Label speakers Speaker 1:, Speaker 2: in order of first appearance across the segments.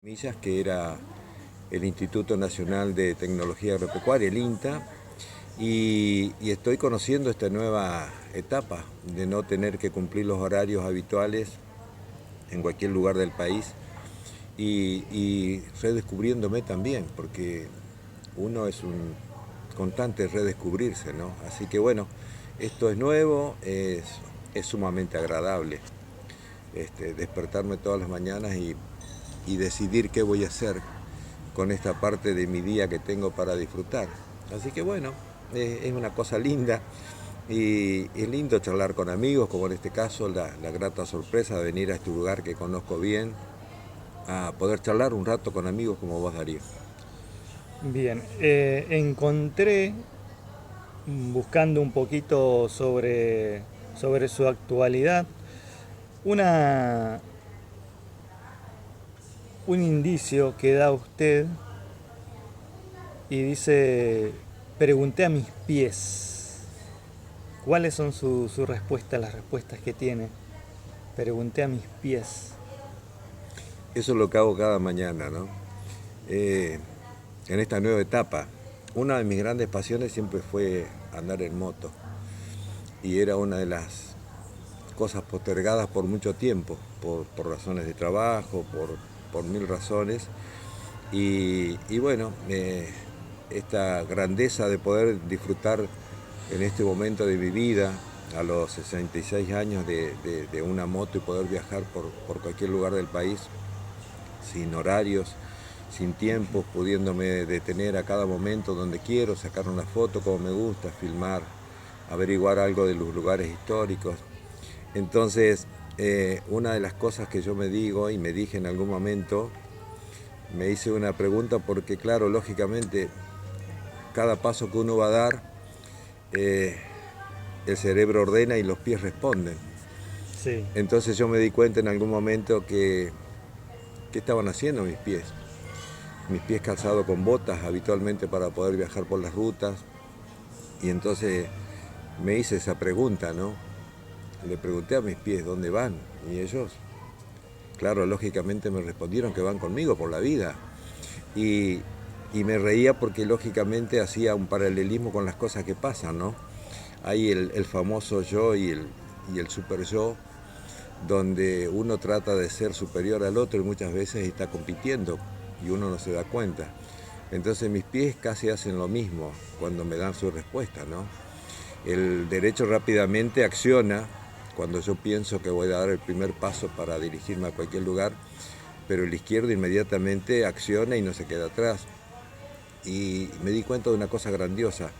Speaker 1: Millas, que era el Instituto Nacional de Tecnología Agropecuaria, el INTA, y estoy conociendo esta nueva etapa de no tener que cumplir los horarios habituales en cualquier lugar del país y redescubriéndome también, porque uno es un constante redescubrirse, ¿no? Así que bueno, esto es nuevo, es sumamente agradable despertarme todas las mañanas y decidir qué voy a hacer con esta parte de mi día que tengo para disfrutar. Así que bueno, es una cosa linda y es lindo charlar con amigos, como en este caso la grata sorpresa de venir a este lugar que conozco bien, a poder charlar un rato con amigos como vos, Darío.
Speaker 2: Bien, encontré, buscando un poquito sobre su actualidad, una, un indicio que da usted y dice, pregunté a mis pies. ¿Cuáles son su respuesta, las respuestas que tiene? Pregunté a mis pies.
Speaker 1: Eso es lo que hago cada mañana, ¿no? Eh, en esta nueva etapa, una de mis grandes pasiones siempre fue andar en moto y era una de las cosas postergadas por mucho tiempo, por razones de trabajo, por mil razones. Y bueno, esta grandeza de poder disfrutar en este momento de mi vida, a los 66 años, de una moto y poder viajar por cualquier lugar del país, sin horarios, sin tiempos, pudiéndome detener a cada momento donde quiero, sacar una foto como me gusta, filmar, averiguar algo de los lugares históricos. Entonces, una de las cosas que yo me digo y me dije en algún momento, me hice una pregunta porque claro, lógicamente, cada paso que uno va a dar, eh, el cerebro ordena y los pies responden.
Speaker 2: Sí,
Speaker 1: Entonces yo me di cuenta en algún momento que estaban haciendo mis pies. Mis pies calzados con botas habitualmente para poder viajar por las rutas. Y entonces me hice esa pregunta, ¿no? Le pregunté a mis pies dónde van y ellos, claro, lógicamente me respondieron que van conmigo por la vida. Y, y me reía porque lógicamente hacía un paralelismo con las cosas que pasan, ¿no? Hay el famoso yo y el super yo, donde uno trata de ser superior al otro y muchas veces está compitiendo y uno no se da cuenta. Entonces mis pies casi hacen lo mismo cuando me dan su respuesta, ¿no? El derecho rápidamente acciona cuando yo pienso que voy a dar el primer paso para dirigirme a cualquier lugar, pero el izquierdo inmediatamente acciona y no se queda atrás. Y me di cuenta de una cosa grandiosa,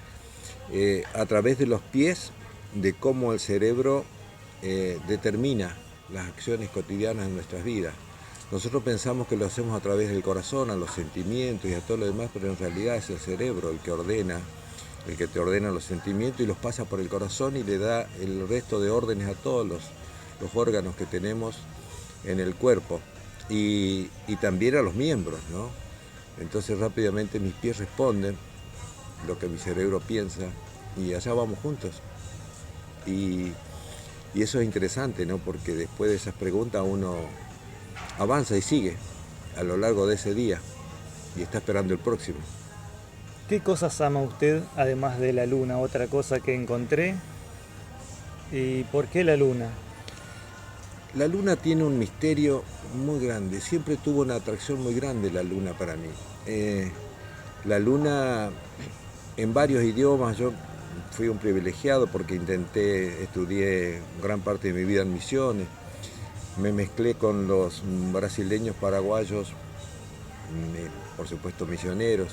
Speaker 1: a través de los pies, de cómo el cerebro determina las acciones cotidianas en nuestras vidas. Nosotros pensamos que lo hacemos a través del corazón, a los sentimientos y a todo lo demás, pero en realidad es el cerebro el que ordena, el que te ordena los sentimientos y los pasa por el corazón y le da el resto de órdenes a todos los órganos que tenemos en el cuerpo y también a los miembros, ¿no? Entonces rápidamente mis pies responden lo que mi cerebro piensa y allá vamos juntos. Y, y eso es interesante, ¿no? Porque después de esas preguntas uno avanza y sigue a lo largo de ese día y está esperando el próximo.
Speaker 2: ¿qué cosas ama usted además de la luna? Otra cosa que encontré. ¿Y por qué la luna?
Speaker 1: La luna tiene un misterio muy grande, siempre tuvo una atracción muy grande la luna para mí. La luna en varios idiomas, yo fui un privilegiado porque estudié gran parte de mi vida en Misiones, me mezclé con los brasileños, paraguayos, por supuesto misioneros,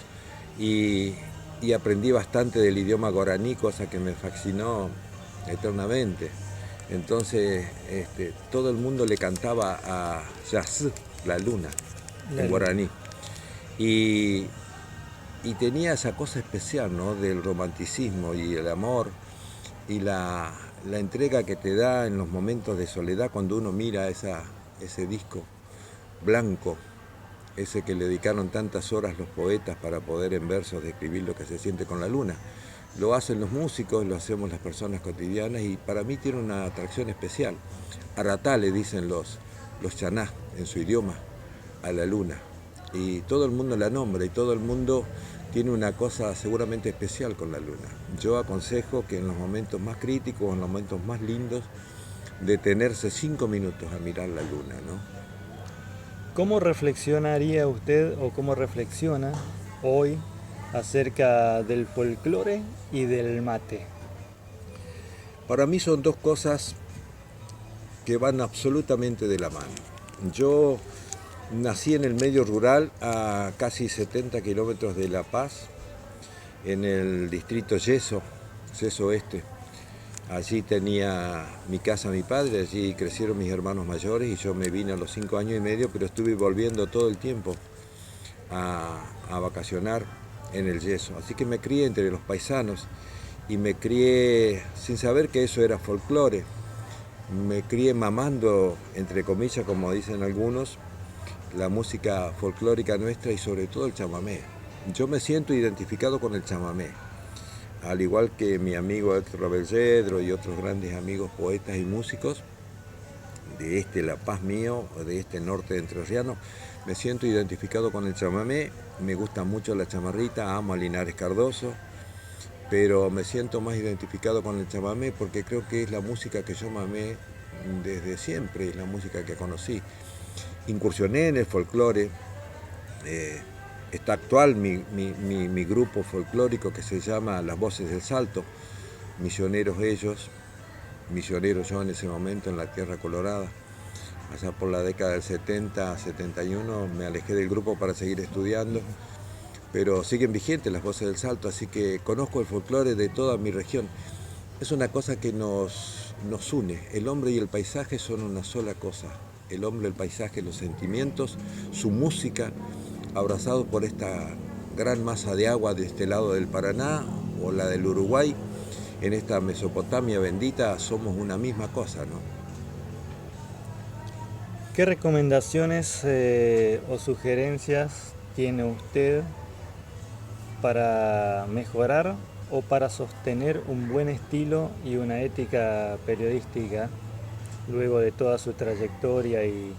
Speaker 1: y, y aprendí bastante del idioma guaraní, cosa que me fascinó eternamente. Entonces, todo el mundo le cantaba a Yas, la luna,
Speaker 2: La
Speaker 1: en
Speaker 2: luna.
Speaker 1: guaraní. Y, y tenía esa cosa especial, ¿no? Del romanticismo y el amor y la entrega que te da en los momentos de soledad cuando uno mira ese disco blanco, ese que le dedicaron tantas horas los poetas para poder en versos describir lo que se siente con la luna. Lo hacen los músicos, lo hacemos las personas cotidianas y para mí tiene una atracción especial. Aratá le dicen los chanás en su idioma a la luna. y todo el mundo la nombra y todo el mundo tiene una cosa seguramente especial con la luna. Yo aconsejo que en los momentos más críticos, en los momentos más lindos, detenerse 5 minutos a mirar la luna, ¿no?
Speaker 2: ¿Cómo reflexionaría usted o cómo reflexiona hoy acerca del folclore y del mate?
Speaker 1: Para mí son dos cosas que van absolutamente de la mano. Yo nací en el medio rural a casi 70 kilómetros de La Paz, en el distrito Yeso Oeste. Allí tenía mi casa mi padre, allí crecieron mis hermanos mayores y yo me vine a los 5 años y medio, pero estuve volviendo todo el tiempo a vacacionar en el Yeso. Así que me crié entre los paisanos y me crié sin saber que eso era folclore. Me crié mamando, entre comillas, como dicen algunos, la música folclórica nuestra y sobre todo el chamamé. Yo me siento identificado con el chamamé, al igual que mi amigo Héctor Rabelledro y otros grandes amigos poetas y músicos de este La Paz mío, de este norte entrerriano. Me siento identificado con el chamamé, me gusta mucho la chamarrita, amo a Linares Cardoso, pero me siento más identificado con el chamamé porque creo que es la música que yo mamé desde siempre, es la música que conocí. Incursioné en el folclore, está actual mi grupo folclórico que se llama Las Voces del Salto, misioneros ellos, misionero yo en ese momento en la Tierra Colorada. Allá por la década del 70, 71 me alejé del grupo para seguir estudiando, pero siguen vigentes Las Voces del Salto, así que conozco el folclore de toda mi región. Es una cosa que nos une, el hombre y el paisaje son una sola cosa. El hombre, el paisaje, los sentimientos, su música, abrazados por esta gran masa de agua de este lado del Paraná o la del Uruguay, en esta Mesopotamia bendita, somos una misma cosa, ¿no?
Speaker 2: ¿Qué recomendaciones o sugerencias tiene usted para mejorar o para sostener un buen estilo y una ética periodística luego de toda su trayectoria y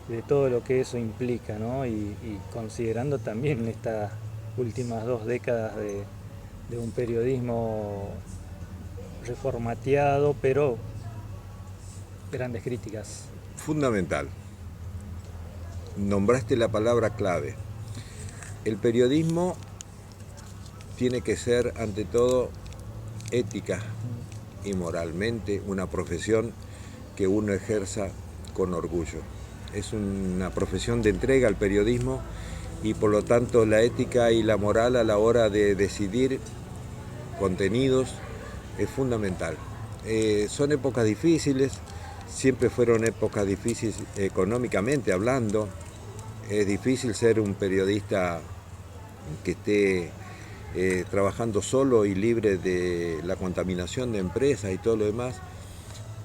Speaker 2: de todo lo que eso implica, ¿no? Y considerando también estas últimas 2 décadas de un periodismo reformateado, pero grandes críticas?
Speaker 1: Fundamental. Nombraste la palabra clave. El periodismo tiene que ser, ante todo, ética y moralmente una profesión que uno ejerza con orgullo. Es una profesión de entrega al periodismo y por lo tanto la ética y la moral a la hora de decidir contenidos es fundamental. Son épocas difíciles, siempre fueron épocas difíciles económicamente hablando. Es difícil ser un periodista que esté trabajando solo y libre de la contaminación de empresas y todo lo demás.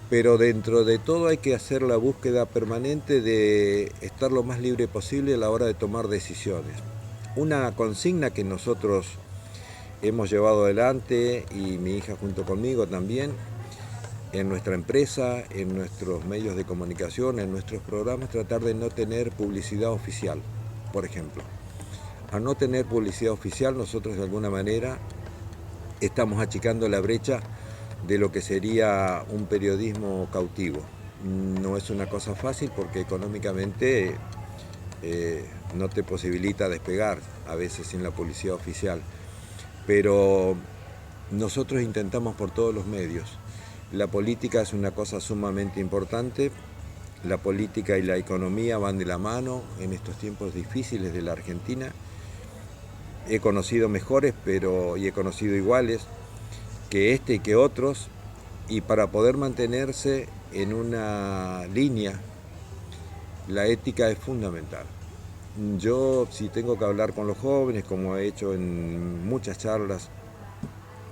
Speaker 1: Pero dentro de todo hay que hacer la búsqueda permanente de estar lo más libre posible a la hora de tomar decisiones. Una consigna que nosotros hemos llevado adelante, y mi hija junto conmigo también, en nuestra empresa, en nuestros medios de comunicación, en nuestros programas, tratar de no tener publicidad oficial, por ejemplo. Al no tener publicidad oficial, nosotros de alguna manera estamos achicando la brecha de lo que sería un periodismo cautivo. No es una cosa fácil porque económicamente no te posibilita despegar, a veces sin la publicidad oficial. Pero nosotros intentamos por todos los medios. La política es una cosa sumamente importante. La política y la economía van de la mano en estos tiempos difíciles de la Argentina. He conocido mejores, y he conocido iguales que este y que otros, y para poder mantenerse en una línea, la ética es fundamental. Yo, si tengo que hablar con los jóvenes, como he hecho en muchas charlas,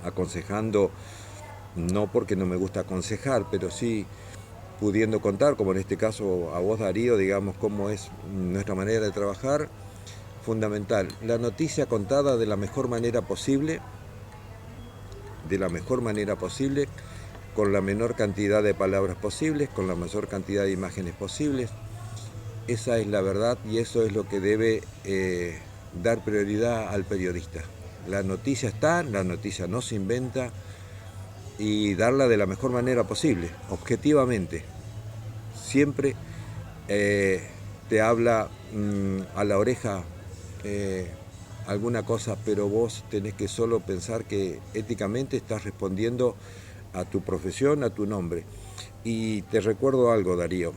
Speaker 1: aconsejando, no porque no me gusta aconsejar, pero sí pudiendo contar, como en este caso a vos, Darío, digamos, cómo es nuestra manera de trabajar, fundamental. La noticia contada de la mejor manera posible, con la menor cantidad de palabras posibles, con la mayor cantidad de imágenes posibles, Esa es la verdad y eso es lo que debe dar prioridad al periodista. La noticia está, la noticia no se inventa y darla de la mejor manera posible, objetivamente. Siempre te habla a la oreja alguna cosa, pero vos tenés que solo pensar que éticamente estás respondiendo a tu profesión, a tu nombre. Y te recuerdo algo, Darío,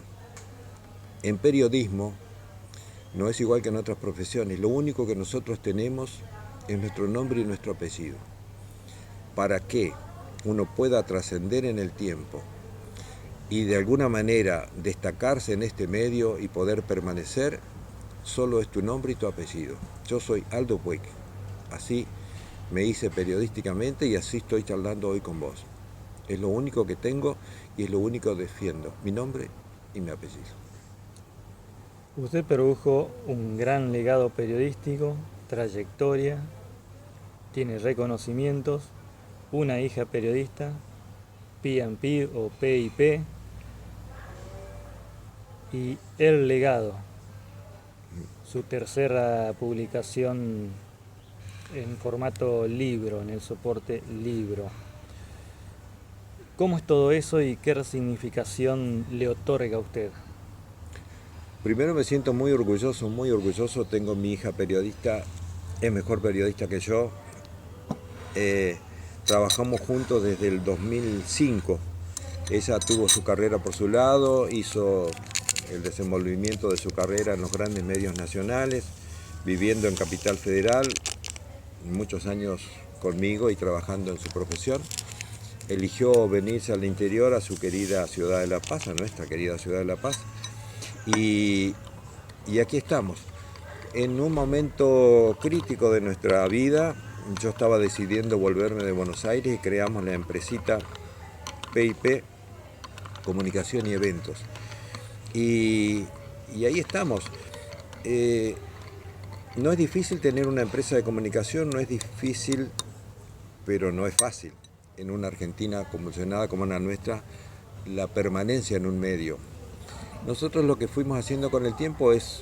Speaker 1: en periodismo no es igual que en otras profesiones, lo único que nosotros tenemos es nuestro nombre y nuestro apellido. Para que uno pueda trascender en el tiempo y de alguna manera destacarse en este medio y poder permanecer, solo es tu nombre y tu apellido. Yo soy Aldo Puig, así me hice periodísticamente y así estoy charlando hoy con vos. Es lo único que tengo y es lo único que defiendo, mi nombre y mi apellido.
Speaker 2: Usted produjo un gran legado periodístico, trayectoria, tiene reconocimientos, una hija periodista, P&P o PIP, y El Legado, su tercera publicación en formato libro, en el soporte libro. ¿Cómo es todo eso y qué significación le otorga a usted?
Speaker 1: Primero me siento muy orgulloso. Tengo mi hija periodista, es mejor periodista que yo. Eh, Trabajamos juntos desde el 2005. Ella tuvo su carrera por su lado, hizo el desenvolvimiento de su carrera en los grandes medios nacionales, viviendo en Capital Federal, muchos años conmigo y trabajando en su profesión. Eligió venirse al interior, a su querida ciudad de La Paz, a nuestra querida ciudad de La Paz, y, y aquí estamos. En un momento crítico de nuestra vida, yo estaba decidiendo volverme de Buenos Aires y creamos la empresita PIP, Comunicación y Eventos. Y ahí estamos. Eh, no es difícil tener una empresa de comunicación, no es difícil, pero no es fácil. En una Argentina convulsionada como la nuestra, la permanencia en un medio. Nosotros lo que fuimos haciendo con el tiempo es,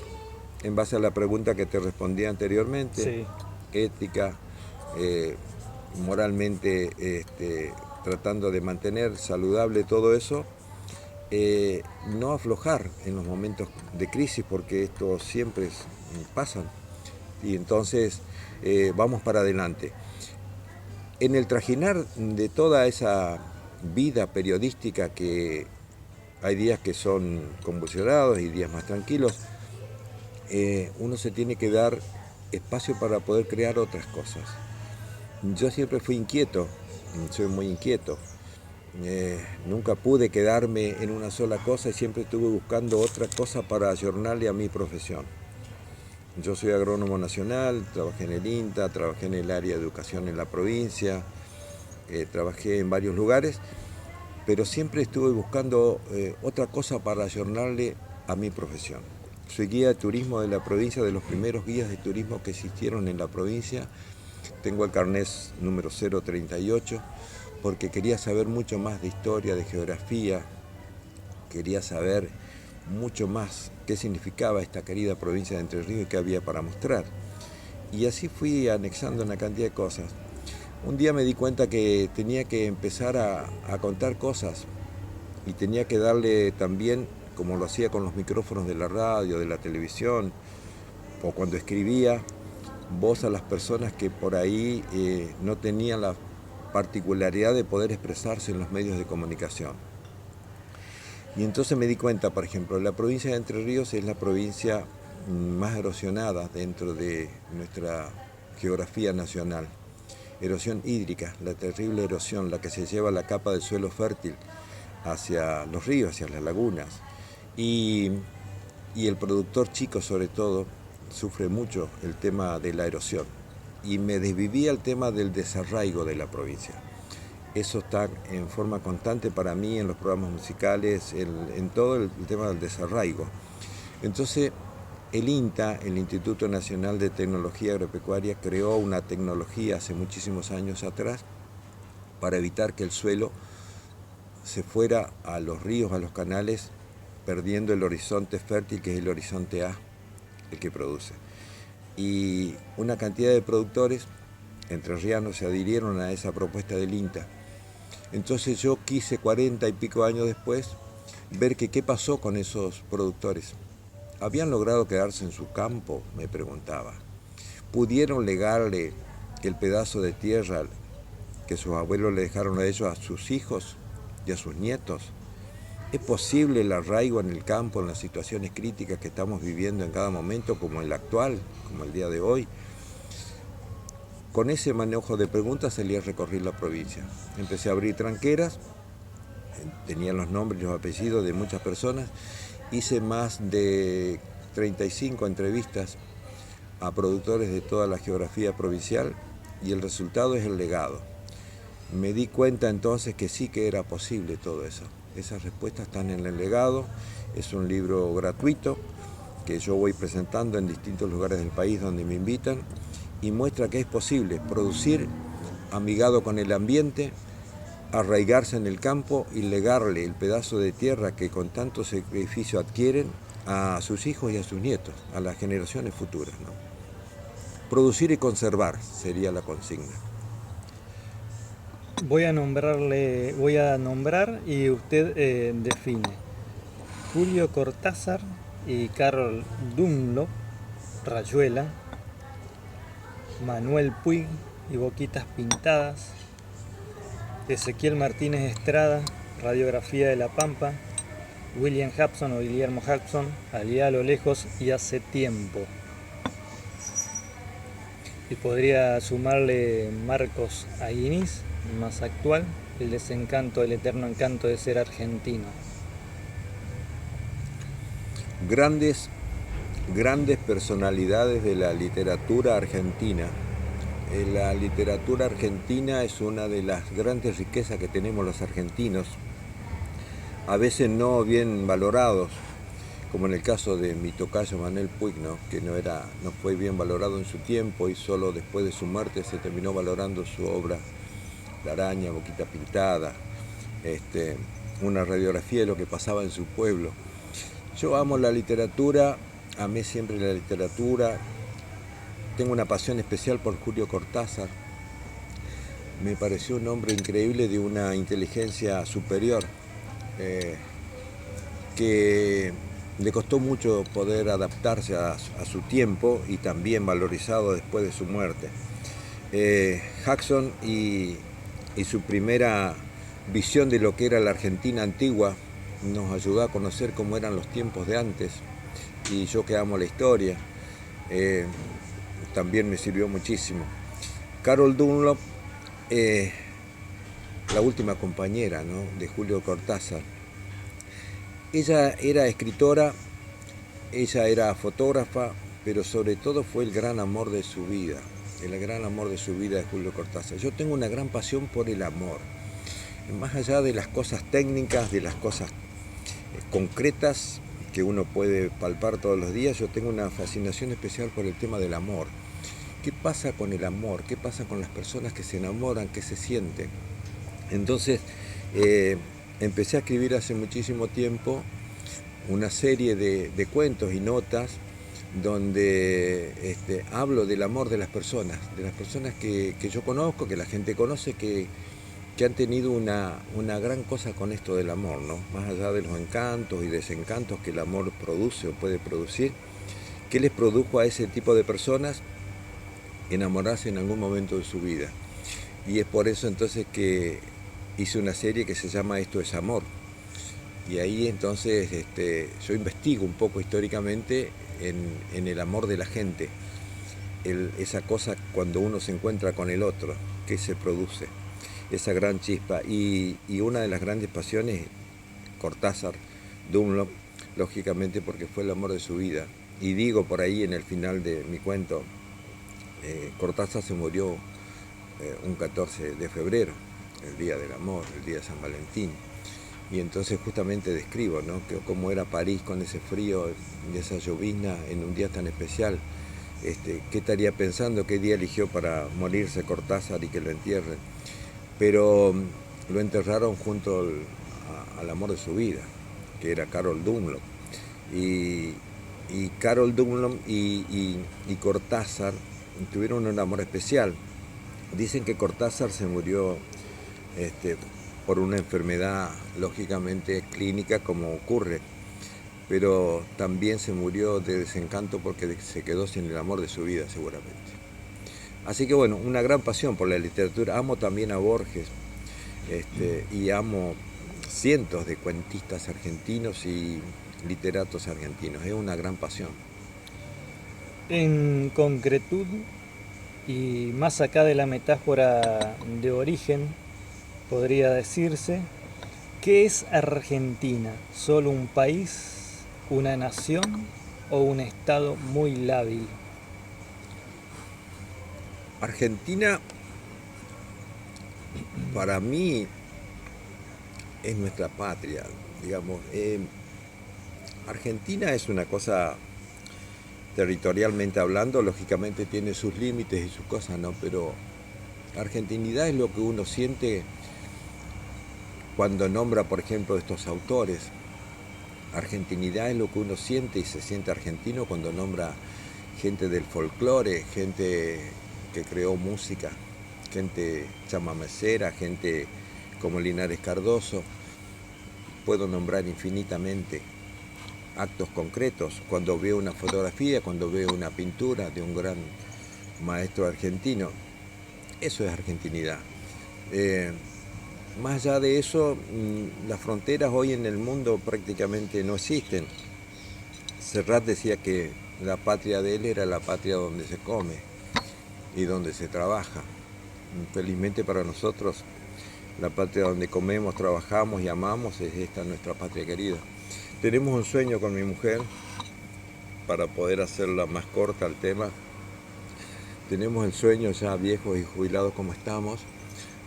Speaker 1: en base a la pregunta que te respondí anteriormente,
Speaker 2: Sí.
Speaker 1: ética, moralmente tratando de mantener saludable todo eso, no aflojar en los momentos de crisis, porque esto siempre pasan. Y entonces vamos para adelante. En el trajinar de toda esa vida periodística, que hay días que son convulsionados y días más tranquilos, uno se tiene que dar espacio para poder crear otras cosas. Yo siempre fui inquieto, soy muy inquieto. Nunca pude quedarme en una sola cosa y siempre estuve buscando otra cosa para ayornarle a mi profesión. Yo soy agrónomo nacional, trabajé en el INTA, trabajé en el área de educación en la provincia, trabajé en varios lugares, pero siempre estuve buscando otra cosa para ayornarle a mi profesión. Soy guía de turismo de la provincia, de los primeros guías de turismo que existieron en la provincia. Tengo el carnet número 038, porque quería saber mucho más de historia, de geografía, quería saber mucho más qué significaba esta querida provincia de Entre Ríos y qué había para mostrar. Y así fui anexando una cantidad de cosas. Un día me di cuenta que tenía que empezar a contar cosas y tenía que darle también, como lo hacía con los micrófonos de la radio, de la televisión, o cuando escribía, voz a las personas que por ahí no tenían la particularidad de poder expresarse en los medios de comunicación. Y entonces me di cuenta, por ejemplo, la provincia de Entre Ríos es la provincia más erosionada dentro de nuestra geografía nacional. Erosión hídrica, la terrible erosión, la que se lleva la capa del suelo fértil hacia los ríos, hacia las lagunas. Y el productor chico, sobre todo, sufre mucho el tema de la erosión. Y me desvivía el tema del desarraigo de la provincia. Eso está en forma constante para mí en los programas musicales, en todo el tema del desarraigo. Entonces, el INTA, el Instituto Nacional de Tecnología Agropecuaria, creó una tecnología hace muchísimos años atrás para evitar que el suelo se fuera a los ríos, a los canales, perdiendo el horizonte fértil, que es el horizonte A, el que produce. Y una cantidad de productores entrerrianos se adhirieron a esa propuesta del INTA. Entonces yo quise 40 y pico años después ver que qué pasó con esos productores. ¿Habían logrado quedarse en su campo?, me preguntaba. ¿Pudieron legarle el pedazo de tierra que sus abuelos le dejaron a ellos a sus hijos y a sus nietos? ¿Es posible el arraigo en el campo en las situaciones críticas que estamos viviendo en cada momento, como el actual, como el día de hoy? Con ese manejo de preguntas salí a recorrer la provincia. Empecé a abrir tranqueras, tenían los nombres y los apellidos de muchas personas. Hice más de 35 entrevistas a productores de toda la geografía provincial y el resultado es el legado. Me di cuenta entonces que sí que era posible todo eso. Esas respuestas están en el legado. Es un libro gratuito que yo voy presentando en distintos lugares del país donde me invitan y muestra que es posible producir amigado con el ambiente, arraigarse en el campo y legarle el pedazo de tierra que con tanto sacrificio adquieren a sus hijos y a sus nietos, a las generaciones futuras, ¿no? Producir y conservar sería la consigna.
Speaker 2: Voy a nombrar y usted define. Julio Cortázar y Carol Dunlop, Rayuela. Manuel Puig y Boquitas Pintadas. Ezequiel Martínez Estrada, Radiografía de la Pampa. William Hudson o Guillermo Hudson, Allá a lo lejos y hace tiempo. Y podría sumarle Marcos Aguinis, más actual, El desencanto, el eterno encanto de ser argentino.
Speaker 1: Grandes personalidades de la literatura argentina. La literatura argentina es una de las grandes riquezas que tenemos los argentinos, a veces no bien valorados, como en el caso de mi tocayo Manuel Puig, ¿no? Que no fue bien valorado en su tiempo y solo después de su muerte se terminó valorando su obra, La araña, Boquita Pintada, una radiografía de lo que pasaba en su pueblo. Yo amo la literatura, amé siempre la literatura, tengo una pasión especial por Julio Cortázar. Me pareció un hombre increíble de una inteligencia superior, que le costó mucho poder adaptarse a su tiempo y también valorizado después de su muerte. Hudson y su primera visión de lo que era la Argentina antigua nos ayudó a conocer cómo eran los tiempos de antes, y yo que amo la historia, también me sirvió muchísimo. Carol Dunlop, la última compañera, ¿no?, de Julio Cortázar. Ella era escritora, ella era fotógrafa, pero sobre todo fue el gran amor de su vida, el gran amor de su vida de Julio Cortázar. Yo tengo una gran pasión por el amor, más allá de las cosas técnicas, de las cosas concretas que uno puede palpar todos los días. Yo tengo una fascinación especial por el tema del amor. ¿Qué pasa con el amor? ¿Qué pasa con las personas que se enamoran? ¿Qué se sienten? Entonces, empecé a escribir hace muchísimo tiempo una serie de cuentos y notas donde hablo del amor de las personas que yo conozco, que la gente conoce, que han tenido una gran cosa con esto del amor, ¿no? Más allá de los encantos y desencantos que el amor produce o puede producir, ¿qué les produjo a ese tipo de personas enamorarse en algún momento de su vida? Y es por eso entonces que hice una serie que se llama Esto es Amor. Y ahí entonces yo investigo un poco históricamente en el amor de la gente, esa cosa cuando uno se encuentra con el otro, que se produce, esa gran chispa. Y una de las grandes pasiones, Cortázar, Dunlop, lógicamente porque fue el amor de su vida. Y digo por ahí en el final de mi cuento, Cortázar se murió un 14 de febrero, el día del amor, el día de San Valentín. Y entonces justamente describo, ¿no?, cómo era París con ese frío y esa llovizna en un día tan especial. ¿Qué estaría pensando? ¿Qué día eligió para morirse Cortázar y que lo entierren? Pero lo enterraron junto al amor de su vida, que era Carol Dunlop. Y Carol Dunlop y Cortázar tuvieron un amor especial. Dicen que Cortázar se murió por una enfermedad lógicamente clínica, como ocurre, pero también se murió de desencanto porque se quedó sin el amor de su vida seguramente. Así que bueno, una gran pasión por la literatura. Amo también a Borges y amo cientos de cuentistas argentinos y literatos argentinos. Es una gran pasión.
Speaker 2: En concretud, y más acá de la metáfora de origen, podría decirse, ¿qué es Argentina? ¿Solo un país, una nación o un estado muy lábil?
Speaker 1: Argentina, para mí, es nuestra patria, digamos. Argentina es una cosa, territorialmente hablando, lógicamente tiene sus límites y sus cosas, ¿no? Pero argentinidad es lo que uno siente cuando nombra, por ejemplo, estos autores. Argentinidad es lo que uno siente y se siente argentino cuando nombra gente del folclore, gente que creó música, gente chamamecera, gente como Linares Cardoso. Puedo nombrar infinitamente actos concretos, cuando veo una fotografía, cuando veo una pintura de un gran maestro argentino. Eso es argentinidad. Más allá de eso, las fronteras hoy en el mundo prácticamente no existen. Serrat decía que la patria de él era la patria donde se come y donde se trabaja. Felizmente para nosotros, la patria donde comemos, trabajamos y amamos es esta nuestra patria querida. Tenemos un sueño con mi mujer, para poder hacerla más corta el tema. Tenemos el sueño, ya viejos y jubilados como estamos,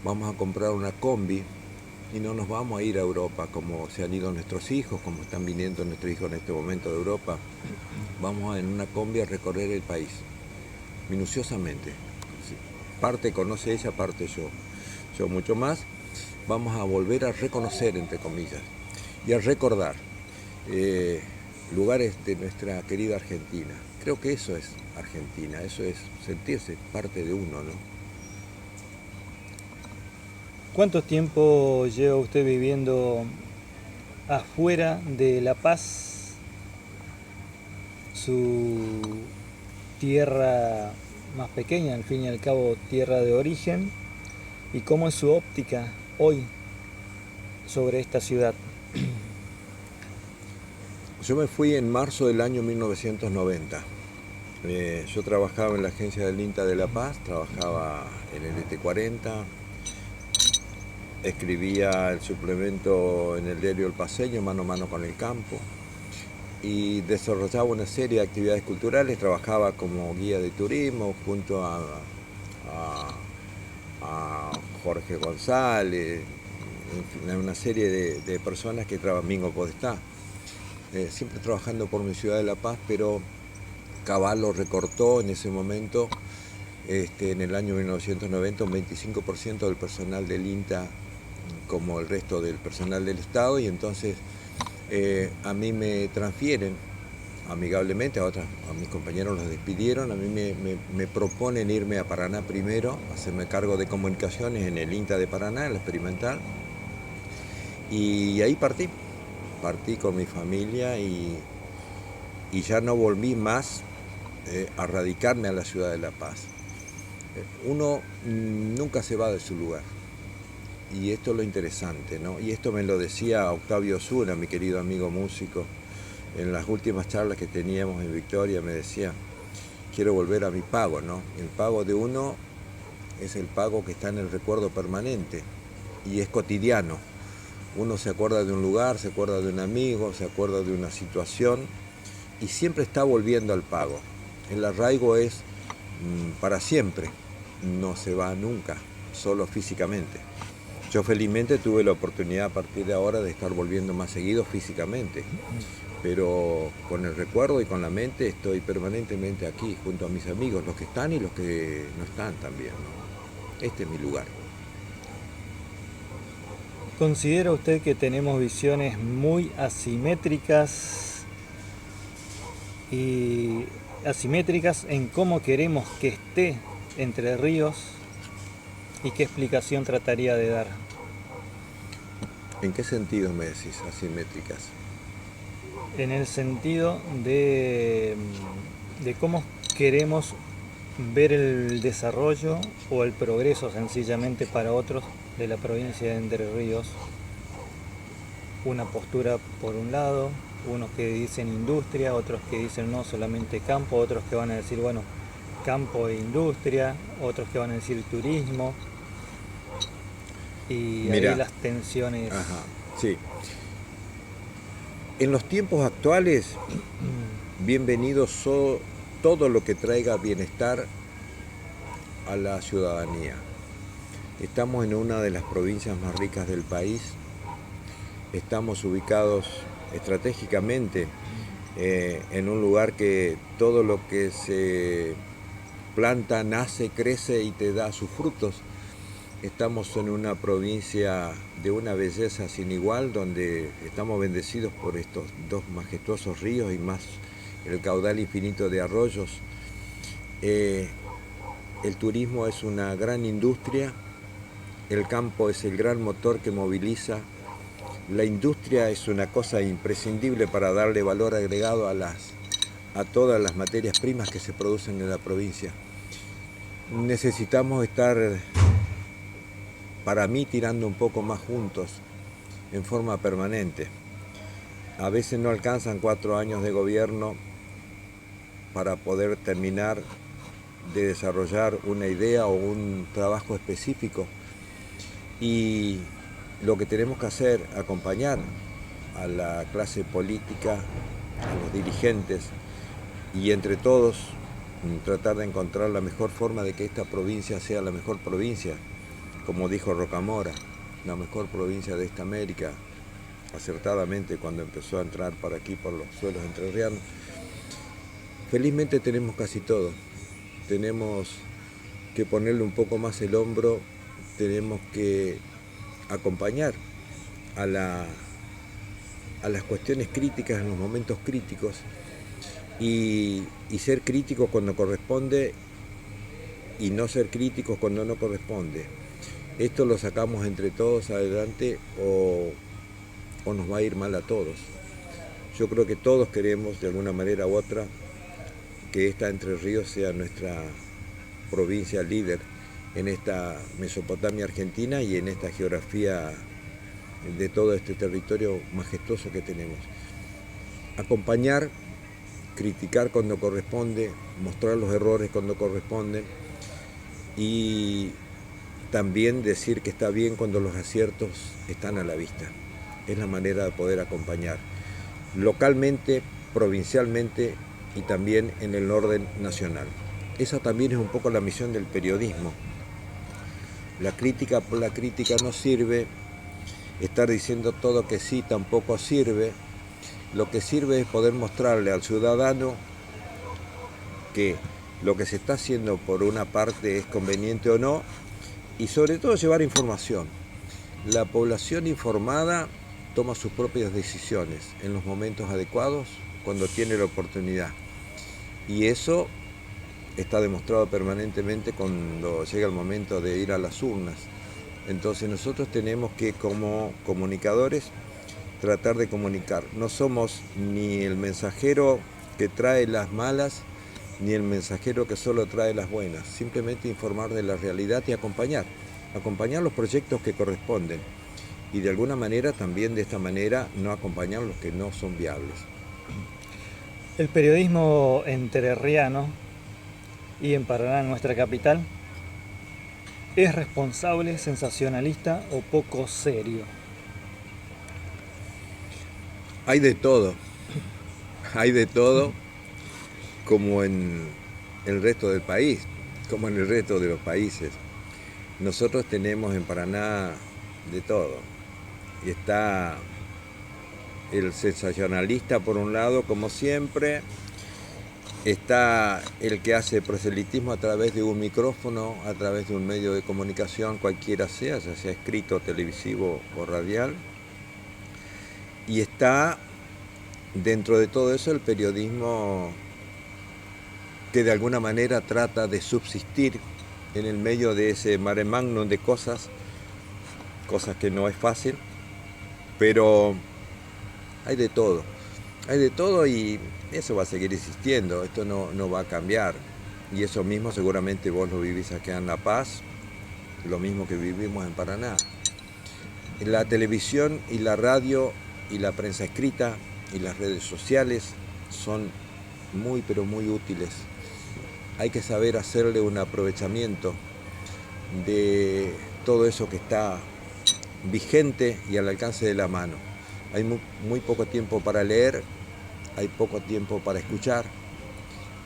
Speaker 1: vamos a comprar una combi y no nos vamos a ir a Europa como se han ido nuestros hijos, como están viniendo nuestros hijos en este momento de Europa. Vamos en una combi a recorrer el país, minuciosamente. Parte conoce ella, parte yo mucho más. Vamos a volver a reconocer, entre comillas, y a recordar lugares de nuestra querida Argentina. Creo que eso es Argentina, eso es sentirse parte de uno, ¿no?
Speaker 2: ¿Cuánto tiempo lleva usted viviendo afuera de La Paz, su tierra más pequeña, al fin y al cabo tierra de origen? ¿Y cómo es su óptica hoy sobre esta ciudad?
Speaker 1: Yo me fui en marzo del año 1990. Yo trabajaba en la agencia del INTA de La Paz, trabajaba en el ET40, escribía el suplemento en el diario El Paceño, mano a mano con el campo, y desarrollaba una serie de actividades culturales. Trabajaba como guía de turismo junto a Jorge González, en fin, una serie de personas que trabajan, Mingo Podestá, siempre trabajando por mi ciudad de La Paz, pero Caballo recortó en ese momento, en el año 1990, un 25% del personal del INTA, como el resto del personal del Estado, y entonces a mí me transfieren amigablemente, a mis compañeros los despidieron, a mí me proponen irme a Paraná primero, hacerme cargo de comunicaciones en el INTA de Paraná, el experimental, y ahí partí con mi familia y ya no volví más a radicarme a la ciudad de La Paz. Uno nunca se va de su lugar. Y esto es lo interesante, ¿no? Y esto me lo decía Octavio Osuna, mi querido amigo músico, en las últimas charlas que teníamos en Victoria. Me decía, quiero volver a mi pago, ¿no? El pago de uno es el pago que está en el recuerdo permanente y es cotidiano. Uno se acuerda de un lugar, se acuerda de un amigo, se acuerda de una situación y siempre está volviendo al pago. El arraigo es para siempre, no se va nunca, solo físicamente. Yo felizmente tuve la oportunidad a partir de ahora de estar volviendo más seguido físicamente, pero con el recuerdo y con la mente estoy permanentemente aquí junto a mis amigos, los que están y los que no están también, ¿no? Este es mi lugar.
Speaker 2: ¿Considera usted que tenemos visiones muy asimétricas y asimétricas en cómo queremos que esté Entre Ríos y qué explicación trataría de dar?
Speaker 1: ¿En qué sentido me decís asimétricas?
Speaker 2: En el sentido de cómo queremos ver el desarrollo o el progreso sencillamente para otros de la provincia de Entre Ríos. Una postura por un lado, unos que dicen industria, otros que dicen no, solamente campo, otros que van a decir, bueno, campo e industria, otros que van a decir turismo, y ahí
Speaker 1: Mira,
Speaker 2: las tensiones.
Speaker 1: ajá, sí. En los tiempos actuales, bienvenido todo lo que traiga bienestar a la ciudadanía. Estamos en una de las provincias más ricas del país, estamos ubicados estratégicamente en un lugar que todo lo que se planta nace, crece y te da sus frutos. Estamos en una provincia de una belleza sin igual, donde estamos bendecidos por estos dos majestuosos ríos y más el caudal infinito de arroyos. El turismo es una gran industria, el campo es el gran motor que moviliza, la industria es una cosa imprescindible para darle valor agregado a todas las materias primas que se producen en la provincia. Necesitamos estar, para mí, tirando un poco más juntos, en forma permanente. A veces no alcanzan 4 años de gobierno para poder terminar de desarrollar una idea o un trabajo específico. Y lo que tenemos que hacer, acompañar a la clase política, a los dirigentes y entre todos tratar de encontrar la mejor forma de que esta provincia sea la mejor provincia, como dijo Rocamora, la mejor provincia de esta América, acertadamente cuando empezó a entrar por aquí, por los suelos entrerrianos. Felizmente tenemos casi todo, tenemos que ponerle un poco más el hombro, tenemos que acompañar a las cuestiones críticas en los momentos críticos y ser críticos cuando corresponde y no ser críticos cuando no corresponde. Esto lo sacamos entre todos adelante o nos va a ir mal a todos. Yo creo que todos queremos de alguna manera u otra que esta Entre Ríos sea nuestra provincia líder en esta Mesopotamia argentina y en esta geografía de todo este territorio majestuoso que tenemos. Acompañar, criticar cuando corresponde, mostrar los errores cuando corresponden y también decir que está bien cuando los aciertos están a la vista. Es la manera de poder acompañar localmente, provincialmente y también en el orden nacional. Esa también es un poco la misión del periodismo. La crítica por la crítica no sirve, estar diciendo todo que sí tampoco sirve. Lo que sirve es poder mostrarle al ciudadano que lo que se está haciendo por una parte es conveniente o no, y sobre todo llevar información. La población informada toma sus propias decisiones en los momentos adecuados, cuando tiene la oportunidad. Y eso está demostrado permanentemente cuando llega el momento de ir a las urnas. Entonces nosotros tenemos que, como comunicadores, tratar de comunicar. No somos ni el mensajero que trae las malas, ni el mensajero que solo trae las buenas. Simplemente informar de la realidad y acompañar los proyectos que corresponden. Y de alguna manera, también de esta manera, no acompañar los que no son viables.
Speaker 2: El periodismo entrerriano y en Paraná, nuestra capital, ¿es responsable, sensacionalista o poco serio?
Speaker 1: Hay de todo, como en el resto del país, como en el resto de los países. Nosotros tenemos en Paraná de todo. Y está el sensacionalista por un lado, como siempre, está el que hace proselitismo a través de un micrófono, a través de un medio de comunicación, cualquiera sea, ya sea escrito, televisivo o radial. Y está dentro de todo eso el periodismo que de alguna manera trata de subsistir en el medio de ese mare magnum de cosas que no es fácil, pero hay de todo. Hay de todo y eso va a seguir existiendo, esto no va a cambiar. Y eso mismo seguramente vos lo vivís acá en La Paz, lo mismo que vivimos en Paraná. La televisión y la radio y la prensa escrita y las redes sociales son muy pero muy útiles. Hay que saber hacerle un aprovechamiento de todo eso que está vigente y al alcance de la mano. Hay muy poco tiempo para leer, hay poco tiempo para escuchar,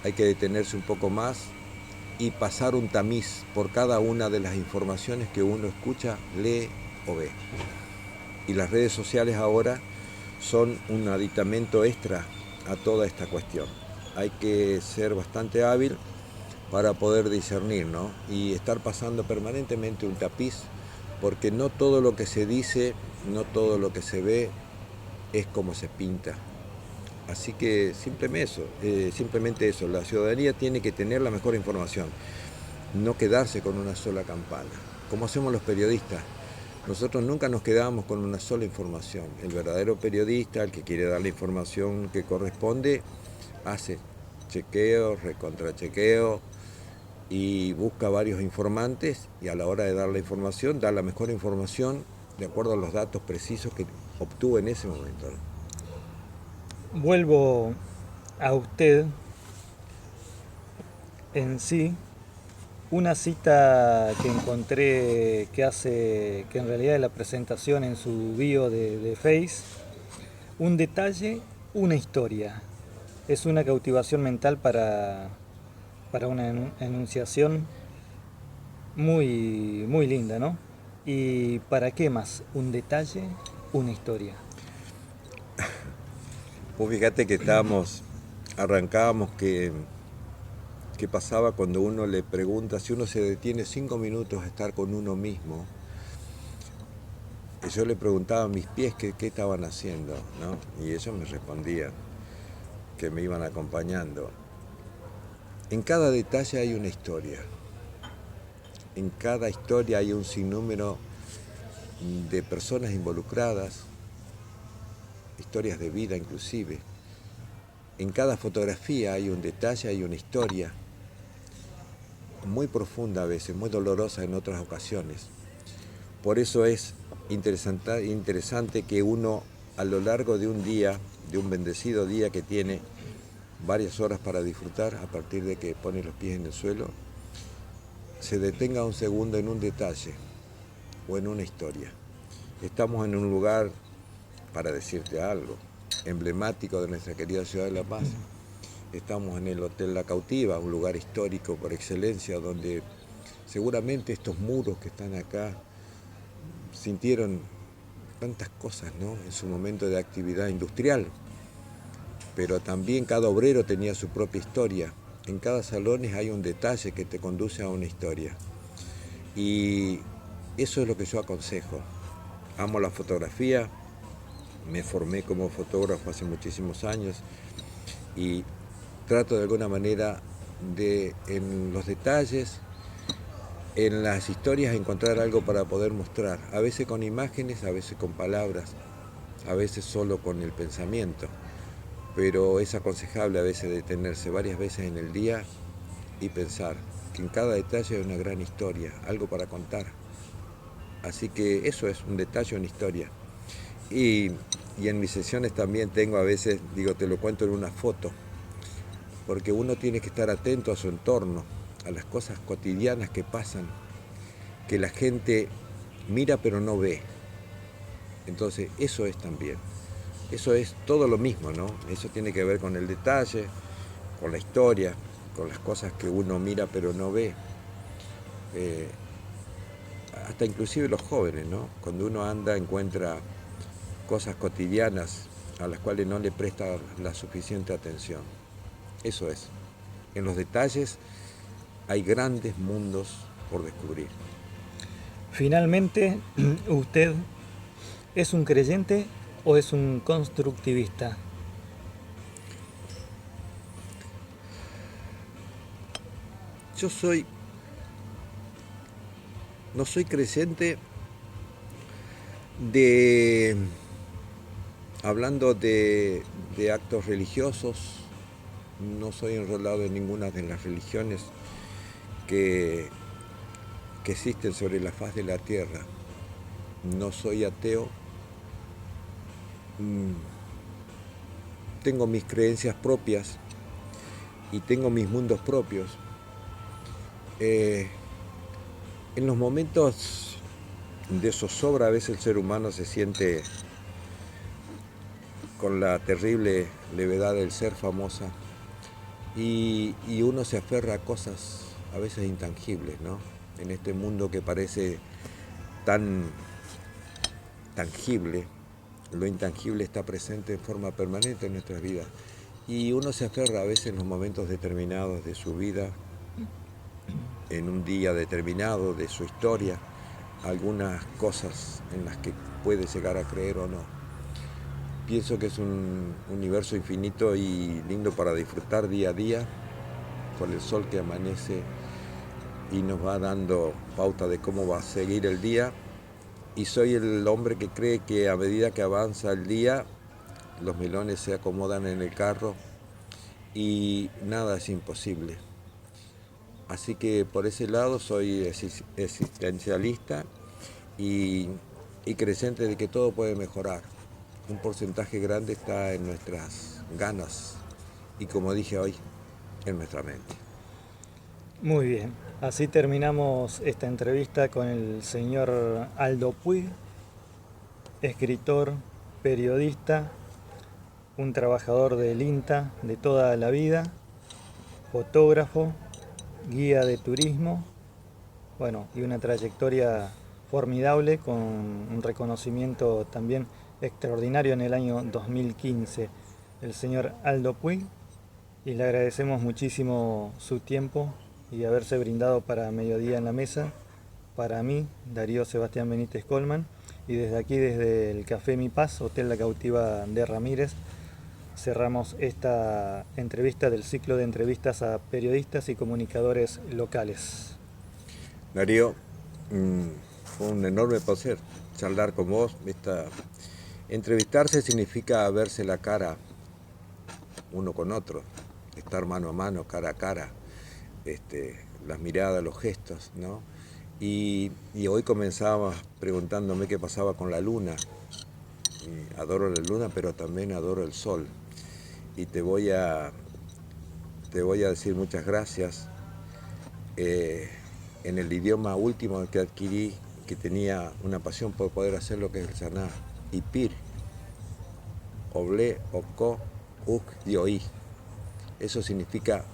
Speaker 1: hay que detenerse un poco más y pasar un tamiz por cada una de las informaciones que uno escucha, lee o ve. Y las redes sociales ahora son un aditamento extra a toda esta cuestión. Hay que ser bastante hábil para poder discernir, ¿no? Y estar pasando permanentemente un tapiz, porque no todo lo que se dice, no todo lo que se ve es como se pinta. Así que simplemente eso, la ciudadanía tiene que tener la mejor información, no quedarse con una sola campana, como hacemos los periodistas. Nosotros nunca nos quedamos con una sola información. El verdadero periodista, el que quiere dar la información que corresponde, hace chequeo, recontrachequeo y busca varios informantes y a la hora de dar la información, da la mejor información de acuerdo a los datos precisos que obtuvo en ese momento.
Speaker 2: Vuelvo a usted en sí. Una cita que encontré que en realidad es la presentación en su bio de Face, un detalle, una historia. Es una cautivación mental para una enunciación muy, muy linda, ¿no? ¿Y para qué más? Un detalle, una historia.
Speaker 1: Vos fíjate que arrancábamos que ¿qué pasaba cuando uno le pregunta si uno se detiene 5 minutos a estar con uno mismo? Y yo le preguntaba a mis pies qué estaban haciendo, ¿no? Y ellos me respondían que me iban acompañando. En cada detalle hay una historia. En cada historia hay un sinnúmero de personas involucradas, historias de vida inclusive. En cada fotografía hay un detalle, hay una historia. Muy profunda a veces, muy dolorosa en otras ocasiones. Por eso es interesante que uno a lo largo de un día, de un bendecido día que tiene varias horas para disfrutar a partir de que pone los pies en el suelo, se detenga un segundo en un detalle o en una historia. Estamos en un lugar, para decirte algo, emblemático de nuestra querida ciudad de La Paz. Estamos en el Hotel La Cautiva, un lugar histórico por excelencia, donde seguramente estos muros que están acá sintieron tantas cosas, ¿no? En su momento de actividad industrial. Pero también cada obrero tenía su propia historia. En cada salón hay un detalle que te conduce a una historia. Y eso es lo que yo aconsejo. Amo la fotografía, me formé como fotógrafo hace muchísimos años y trato de alguna manera de, en los detalles, en las historias, encontrar algo para poder mostrar. A veces con imágenes, a veces con palabras, a veces solo con el pensamiento. Pero es aconsejable a veces detenerse varias veces en el día y pensar que en cada detalle hay una gran historia, algo para contar. Así que eso es un detalle, una historia. Y en mis sesiones también tengo a veces, te lo cuento en una foto, porque uno tiene que estar atento a su entorno, a las cosas cotidianas que pasan, que la gente mira pero no ve. Entonces eso es también, eso es todo lo mismo, ¿no? Eso tiene que ver con el detalle, con la historia, con las cosas que uno mira pero no ve. Hasta inclusive los jóvenes, ¿no? Cuando uno anda encuentra cosas cotidianas a las cuales no le presta la suficiente atención. Eso es. en los detalles hay grandes mundos por descubrir.
Speaker 2: Finalmente, ¿usted es un creyente o es un constructivista?
Speaker 1: Yo no soy creyente hablando de actos religiosos, no soy enrolado en ninguna de las religiones que existen sobre la faz de la tierra. No soy ateo. Tengo mis creencias propias y tengo mis mundos propios. En los momentos de zozobra a veces el ser humano se siente con la terrible levedad del ser famosa y uno se aferra a cosas a veces intangibles, ¿no? En este mundo que parece tan tangible, lo intangible está presente en forma permanente en nuestras vidas y uno se aferra a veces en los momentos determinados de su vida, en un día determinado de su historia, algunas cosas en las que puede llegar a creer o no. Pienso que es un universo infinito y lindo para disfrutar día a día, con el sol que amanece y nos va dando pauta de cómo va a seguir el día. Y soy el hombre que cree que a medida que avanza el día, los melones se acomodan en el carro y nada es imposible. Así que por ese lado soy existencialista y creyente de que todo puede mejorar. Un porcentaje grande está en nuestras ganas y, como dije hoy, en nuestra mente.
Speaker 2: Muy bien, así terminamos esta entrevista con el señor Aldo Puig, escritor, periodista, un trabajador del INTA de toda la vida, fotógrafo, guía de turismo, bueno, y una trayectoria formidable con un reconocimiento también extraordinario en el año 2015, el señor Aldo Puig, y le agradecemos muchísimo su tiempo y haberse brindado para Mediodía en la Mesa, para mí, Darío Sebastián Benítez Colman, y desde aquí, desde el Café Mi Paz, Hotel La Cautiva de Ramírez, cerramos esta entrevista del ciclo de entrevistas a periodistas y comunicadores locales.
Speaker 1: Darío, fue un enorme placer charlar con vos. Entrevistarse significa verse la cara uno con otro, estar mano a mano, cara a cara, las miradas, los gestos, ¿no? Y hoy comenzaba preguntándome qué pasaba con la luna. Adoro la luna, pero también adoro el sol. Y te voy a decir muchas gracias. En el idioma último que adquirí, que tenía una pasión por poder hacer lo que es el saná, Ipir, Oble, Oko, Uk y Oí. Eso significa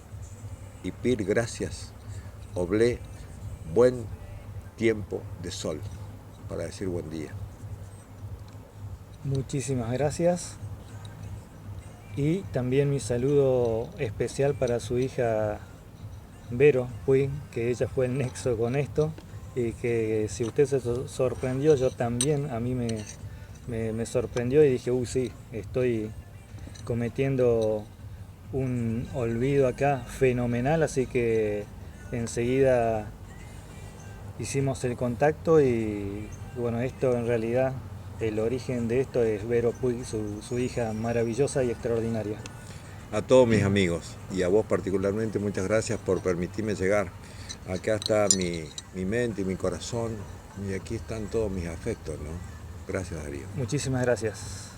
Speaker 1: Ipir, gracias, Oble, buen tiempo de sol, para decir buen día.
Speaker 2: Muchísimas gracias. Y también mi saludo especial para su hija Vero Puig, que ella fue el nexo con esto, y que si usted se sorprendió, yo también, a mí me sorprendió y dije, sí, estoy cometiendo un olvido acá fenomenal, así que enseguida hicimos el contacto y bueno, esto en realidad, el origen de esto es Vero Puig, su hija maravillosa y extraordinaria.
Speaker 1: A todos mis amigos y a vos particularmente, muchas gracias por permitirme llegar. Acá está mi mente y mi corazón y aquí están todos mis afectos, ¿no? Gracias, Darío.
Speaker 2: Muchísimas gracias.